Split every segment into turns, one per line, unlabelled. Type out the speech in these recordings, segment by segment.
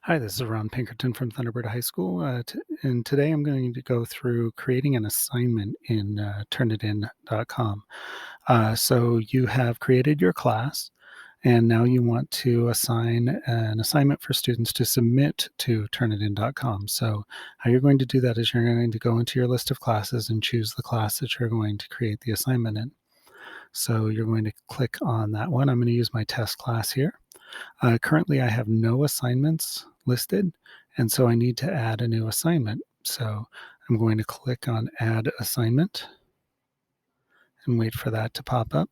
Hi, this is Ron Pinkerton from Thunderbird High School, and today I'm going to go through creating an assignment in Turnitin.com. So you have created your class, and now you want to assign an assignment for students to submit to Turnitin.com. So how you're going to do that is you're going to go into your list of classes and choose the class that you're going to create the assignment in. So you're going to click on that one. I'm going to use my test class here. Currently, I have no assignments listed, and so I need to add a new assignment. So I'm going to click on Add Assignment and wait for that to pop up.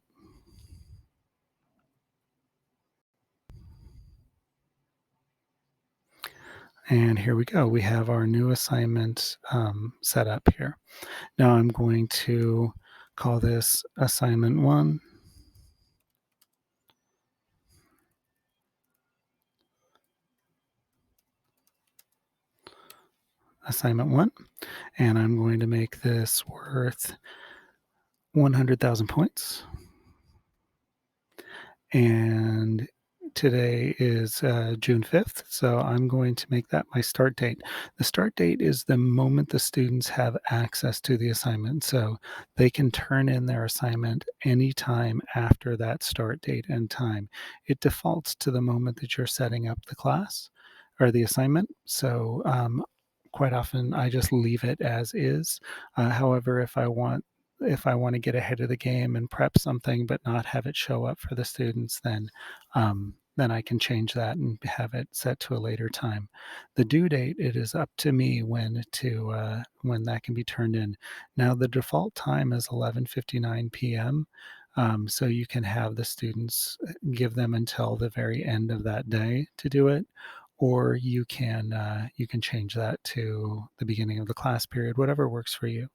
And here we go. We have our new assignment set up here. Now I'm going to call this Assignment 1. Assignment 1. And I'm going to make this worth 100,000 points. And today is June 5th, so I'm going to make that my start date. The start date is the moment the students have access to the assignment, so they can turn in their assignment anytime after that start date and time. It defaults to the moment that you're setting up the class or the assignment, so quite often I just leave it as is. However, if I want to get ahead of the game and prep something but not have it show up for the students, then I can change that and have it set to a later time. The due date, it is up to me when that can be turned in. Now the default time is 11:59 p.m. So you can have the students give them until the very end of that day to do it, or you can change that to the beginning of the class period, whatever works for you.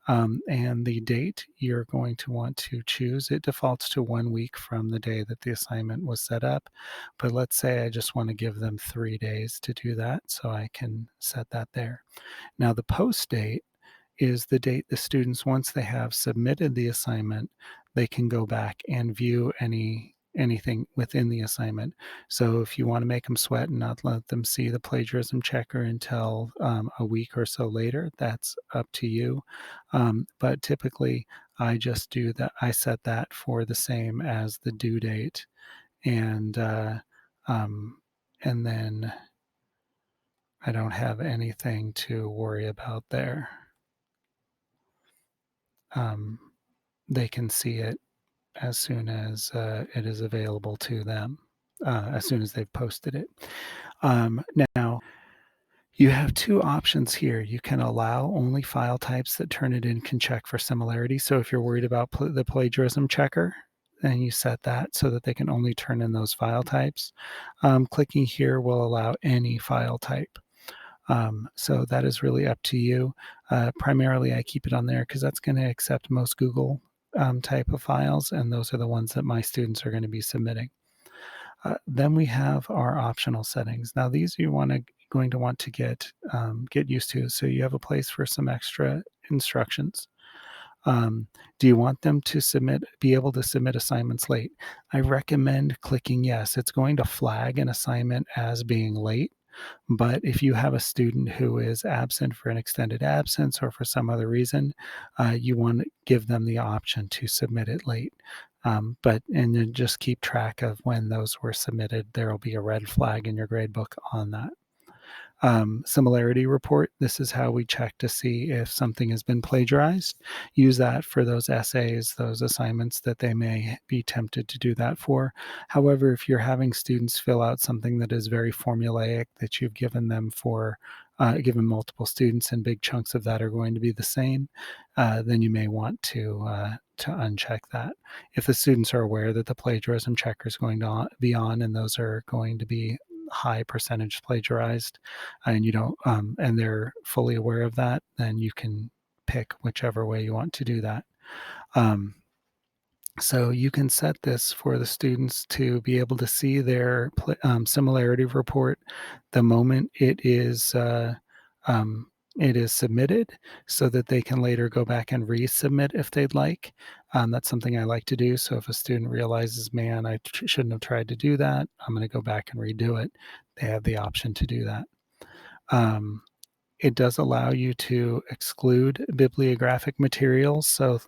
And the date you're going to want to choose, it defaults to 1 week from the day that the assignment was set up. But let's say I just want to give them 3 days to do that, so I can set that there. Now, the post date is the date the students, once they have submitted the assignment, they can go back and view anything within the assignment. So if you want to make them sweat and not let them see the plagiarism checker until a week or so later, that's up to you. But typically, I just do that. I set that for the same as the due date, and um, and then I don't have anything to worry about there. Um, they can see it as soon as it is available to them, as soon as they've posted it. Now, you have two options here. You can allow only file types that Turnitin can check for similarity. So if you're worried about the plagiarism checker, then you set that so that they can only turn in those file types. Clicking here will allow any file type. So that is really up to you. Primarily, I keep it on there because that's going to accept most Google type of files, and those are the ones that my students are going to be submitting. Then we have our optional settings. Now these you going to want to get used to. So you have a place for some extra instructions. Do you want them to be able to submit assignments late? I recommend clicking yes. It's going to flag an assignment as being late. But if you have a student who is absent for an extended absence or for some other reason, you want to give them the option to submit it late. And then just keep track of when those were submitted. There will be a red flag in your gradebook on that. Similarity report. This is how we check to see if something has been plagiarized. Use that for those essays, those assignments that they may be tempted to do that for. However, if you're having students fill out something that is very formulaic that you've given them given multiple students and big chunks of that are going to be the same, then you may want to uncheck that. If the students are aware that the plagiarism checker is going to be on and those are going to be high percentage plagiarized, and you don't and they're fully aware of that, then you can pick whichever way you want to do that. um, so you can set this for the students to be able to see their similarity report the moment it is um, it is submitted so that they can later go back and resubmit if they'd like. That's something I like to do. So if a student realizes, man, I shouldn't have tried to do that, I'm going to go back and redo it. They have the option to do that. It does allow you to exclude bibliographic materials, so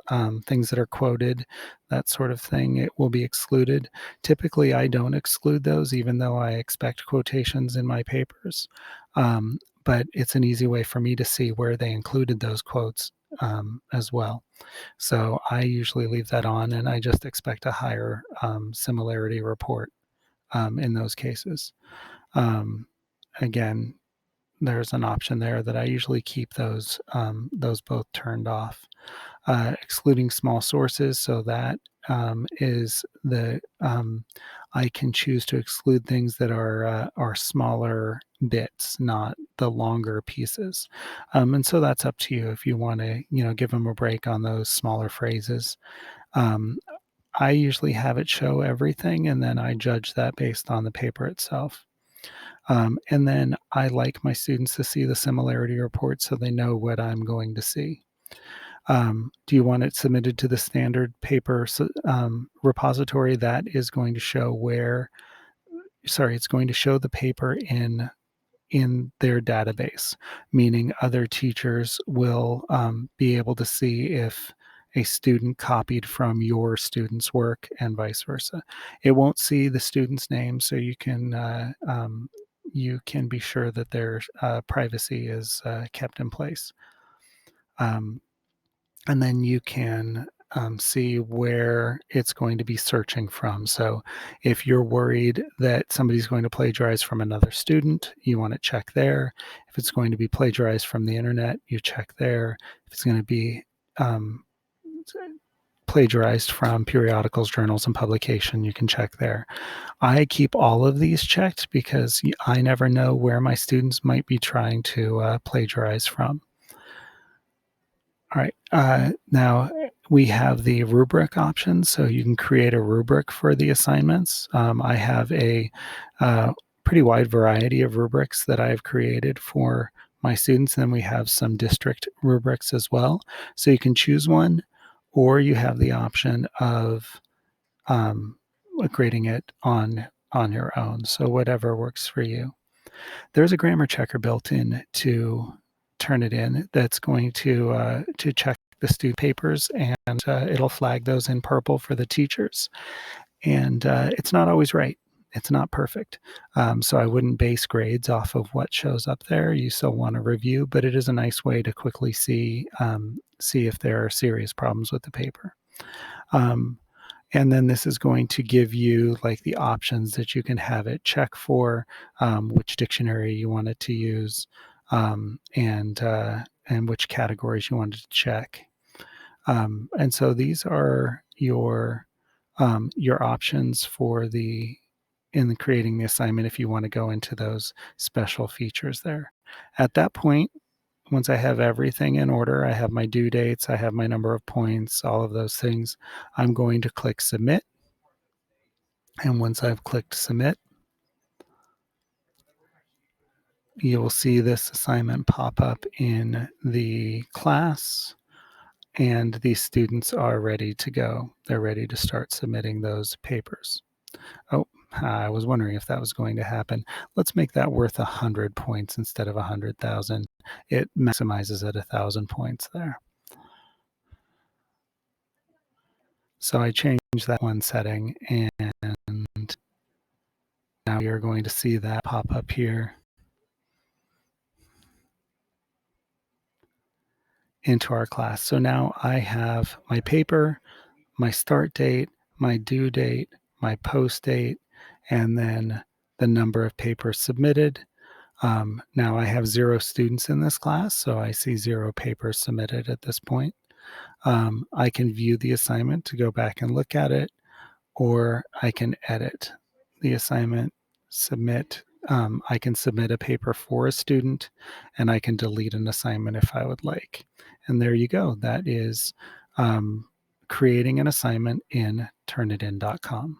things that are quoted, that sort of thing, it will be excluded. Typically, I don't exclude those, even though I expect quotations in my papers. But it's an easy way for me to see where they included those quotes as well. So I usually leave that on, and I just expect a higher similarity report in those cases. Again, there's an option there that I usually keep those both turned off. Excluding small sources, so that is the I can choose to exclude things that are smaller bits, not the longer pieces. And so that's up to you if you want to, give them a break on those smaller phrases. Um, I usually have it show everything, and then I judge that based on the paper itself. And then I like my students to see the similarity report so they know what I'm going to see. Do you want it submitted to the standard paper repository? That is going to show it's going to show the paper in their database, meaning other teachers will be able to see if a student copied from your student's work and vice versa. It won't see the student's name, so you can be sure that their privacy is kept in place. And then you can see where it's going to be searching from. So if you're worried that somebody's going to plagiarize from another student, you want to check there. If it's going to be plagiarized from the internet, you check there. If it's going to be plagiarized from periodicals, journals, and publication, you can check there. I keep all of these checked because I never know where my students might be trying to plagiarize from. All right, now we have the rubric option, so you can create a rubric for the assignments. I have a pretty wide variety of rubrics that I've created for my students, and then we have some district rubrics as well. So you can choose one, or you have the option of grading it on your own. So whatever works for you. There's a grammar checker built in to turn it in that's going to check the student papers, and it'll flag those in purple for the teachers. And it's not always right. It's not perfect. So I wouldn't base grades off of what shows up there. You still want to review, but it is a nice way to quickly see if there are serious problems with the paper. And then this is going to give you like the options that you can have it check for, which dictionary you want it to use, and which categories you want it to check. And so these are your options for in creating the assignment if you want to go into those special features there. At that point, once I have everything in order, I have my due dates, I have my number of points, all of those things, I'm going to click submit. And once I've clicked submit, you will see this assignment pop up in the class, and these students are ready to go. They're ready to start submitting those papers. Oh, I was wondering if that was going to happen. Let's make that worth 100 points instead of 100,000. It maximizes at 1,000 points there. So I changed that one setting, and now you're going to see that pop up here into our class. So now I have my paper, my start date, my due date, my post date, and then the number of papers submitted. Now I have 0 students in this class, so I see 0 papers submitted at this point. I can view the assignment to go back and look at it, or I can edit the assignment, submit. I can submit a paper for a student, and I can delete an assignment if I would like. And there you go. That is creating an assignment in Turnitin.com.